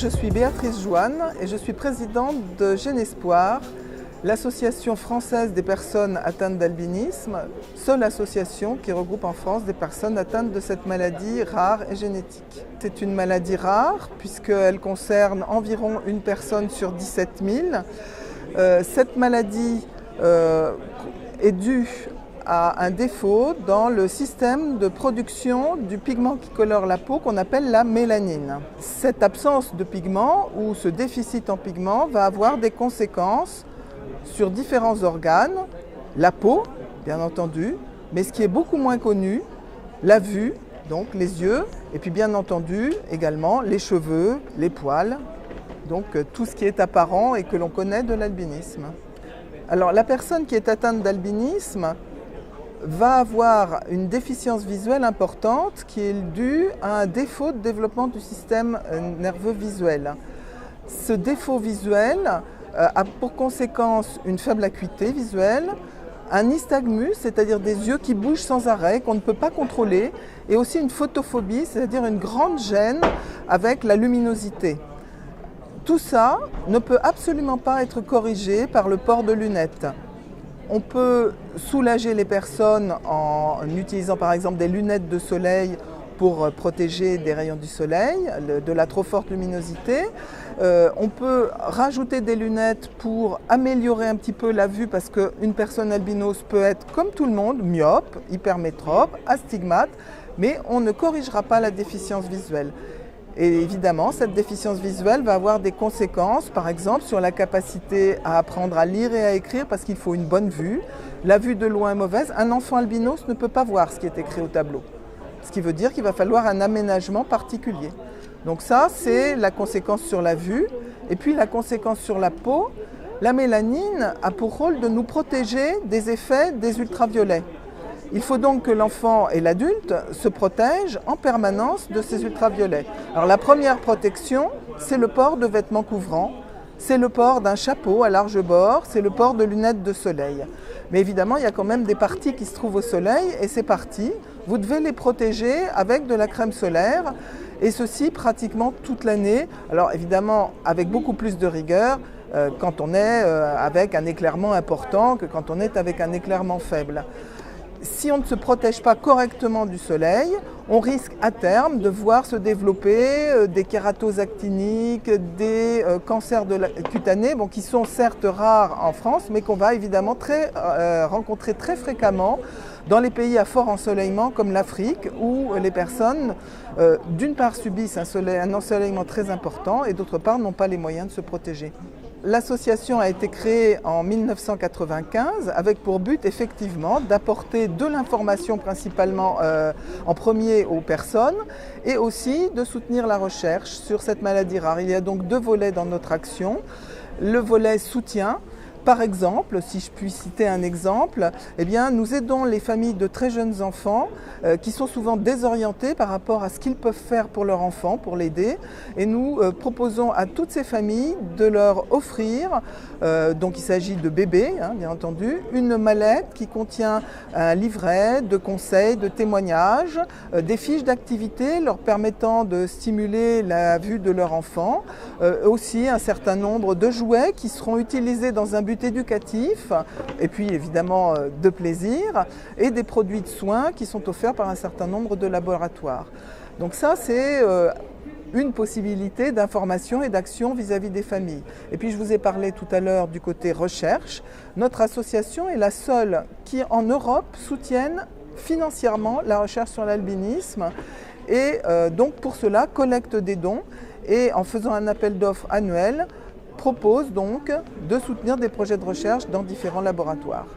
Je suis Béatrice Joanne et je suis présidente de Génespoir, l'association française des personnes atteintes d'albinisme, seule association qui regroupe en France des personnes atteintes de cette maladie rare et génétique. C'est une maladie rare puisqu'elle concerne environ une personne sur 17 000. Cette maladie est due à un défaut dans le système de production du pigment qui colore la peau qu'on appelle la mélanine. Cette absence de pigment ou ce déficit en pigment va avoir des conséquences sur différents organes, la peau bien entendu, mais ce qui est beaucoup moins connu, la vue, donc les yeux, et puis bien entendu également les cheveux, les poils, donc tout ce qui est apparent et que l'on connaît de l'albinisme. Alors la personne qui est atteinte d'albinisme va avoir une déficience visuelle importante qui est due à un défaut de développement du système nerveux visuel. Ce défaut visuel a pour conséquence une faible acuité visuelle, un nystagmus, c'est-à-dire des yeux qui bougent sans arrêt, qu'on ne peut pas contrôler, et aussi une photophobie, c'est-à-dire une grande gêne avec la luminosité. Tout ça ne peut absolument pas être corrigé par le port de lunettes. On peut soulager les personnes en utilisant par exemple des lunettes de soleil pour protéger des rayons du soleil, de la trop forte luminosité. On peut rajouter des lunettes pour améliorer un petit peu la vue parce qu'une personne albinos peut être comme tout le monde, myope, hypermétrope, astigmate, mais on ne corrigera pas la déficience visuelle. Et évidemment, cette déficience visuelle va avoir des conséquences, par exemple, sur la capacité à apprendre à lire et à écrire parce qu'il faut une bonne vue. La vue de loin est mauvaise. Un enfant albinos ne peut pas voir ce qui est écrit au tableau. Ce qui veut dire qu'il va falloir un aménagement particulier. Donc ça, c'est la conséquence sur la vue. Et puis la conséquence sur la peau, la mélanine a pour rôle de nous protéger des effets des ultraviolets. Il faut donc que l'enfant et l'adulte se protègent en permanence de ces ultraviolets. Alors la première protection, c'est le port de vêtements couvrants, c'est le port d'un chapeau à large bord, c'est le port de lunettes de soleil. Mais évidemment, il y a quand même des parties qui se trouvent au soleil et ces parties, vous devez les protéger avec de la crème solaire et ceci pratiquement toute l'année. Alors évidemment, avec beaucoup plus de rigueur quand on est avec un éclairement important que quand on est avec un éclairement faible. Si on ne se protège pas correctement du soleil, on risque à terme de voir se développer des kératoses actiniques, des cancers cutanés, qui sont certes rares en France, mais qu'on va évidemment rencontrer très fréquemment dans les pays à fort ensoleillement comme l'Afrique, où les personnes, d'une part, subissent un ensoleillement très important et d'autre part, n'ont pas les moyens de se protéger. L'association a été créée en 1995 avec pour but effectivement d'apporter de l'information principalement en premier aux personnes et aussi de soutenir la recherche sur cette maladie rare. Il y a donc deux volets dans notre action. Le volet soutien. Par exemple, si je puis citer un exemple, nous aidons les familles de très jeunes enfants qui sont souvent désorientés par rapport à ce qu'ils peuvent faire pour leur enfant, pour l'aider. Et nous proposons à toutes ces familles de leur offrir, donc il s'agit de bébés, bien entendu, une mallette qui contient un livret de conseils, de témoignages, des fiches d'activité leur permettant de stimuler la vue de leur enfant, aussi un certain nombre de jouets qui seront utilisés dans un but éducatif et puis évidemment de plaisir et des produits de soins qui sont offerts par un certain nombre de laboratoires. Donc ça c'est une possibilité d'information et d'action vis-à-vis des familles. Et puis je vous ai parlé tout à l'heure du côté recherche. Notre association est la seule qui en Europe soutienne financièrement la recherche sur l'albinisme et donc pour cela collecte des dons et en faisant un appel d'offres annuel propose donc de soutenir des projets de recherche dans différents laboratoires.